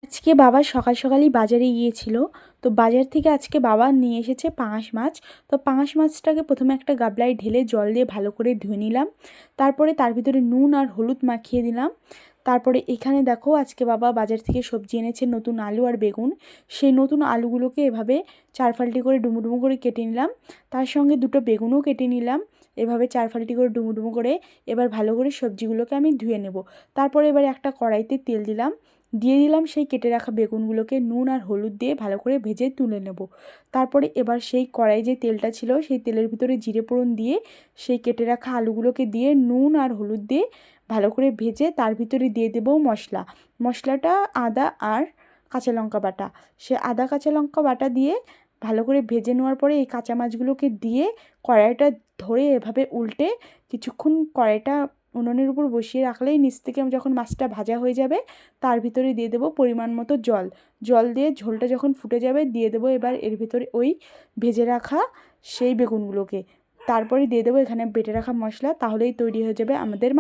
আজকে বাবা সকাল সকালই বাজারে গিয়েছিল। তো বাজার থেকে আজকে বাবা নিয়ে এসেছে পাঙাশ মাছ। তো পাঙাশ মাছটাকে প্রথমে একটা গাবলায় ঢেলে জল দিয়ে ভালো করে ধুয়ে নিলাম। তারপরে তার ভিতরে নুন আর হলুদ মাখিয়ে দিলাম। তারপরে এখানে দেখো আজকে বাবা বাজার থেকে সবজি এনেছে, নতুন আলু আর বেগুন। সেই নতুন আলুগুলোকে এভাবে চার ফাল্টি করে ডুমো ডুমো করে কেটে নিলাম। তার সঙ্গে দুটো বেগুনও কেটে নিলাম এভাবে চার ফাল্টি করে ডুমো ডুমো করে। এবার ভালো করে সবজিগুলোকে আমি ধুয়ে নেব। তারপরে এবার একটা কড়াইতে তেল দিলাম, দিয়ে দিলাম সেই কেটে রাখা বেগুনগুলোকে নুন আর হলুদ দিয়ে ভালো করে ভেজে তুলে নেব। তারপরে এবার সেই কড়াই যে তেলটা ছিল সেই তেলের ভিতরে জিরে ফোড়ন দিয়ে সেই কেটে রাখা আলুগুলোকে দিয়ে নুন আর হলুদ দিয়ে ভালো করে ভেজে তার ভিতরে দিয়ে দেবো মশলাটা আদা আর কাঁচা লঙ্কা বাটা। সে আদা কাঁচা লঙ্কা বাটা দিয়ে ভালো করে ভেজে নেওয়ার পরে এই কাঁচা মাছগুলোকে দিয়ে কড়াইটা ধরে এভাবে উল্টে কিছুক্ষণ কড়াইটা উনুনের উপর বসিয়ে রাখলেই নিচ থেকে যখন মাছটা ভাজা হয়ে যাবে তার ভিতরে দিয়ে দেবো পরিমাণ মতো জল দিয়ে ঝোলটা যখন ফুটে যাবে দিয়ে দেবো এবার এর ভিতরে ওই ভেজে রাখা সেই বেগুনগুলোকে। তারপরে দিয়ে দেবো এখানে বেটে রাখা মশলা। তাহলেই তৈরি হয়ে যাবে আমাদের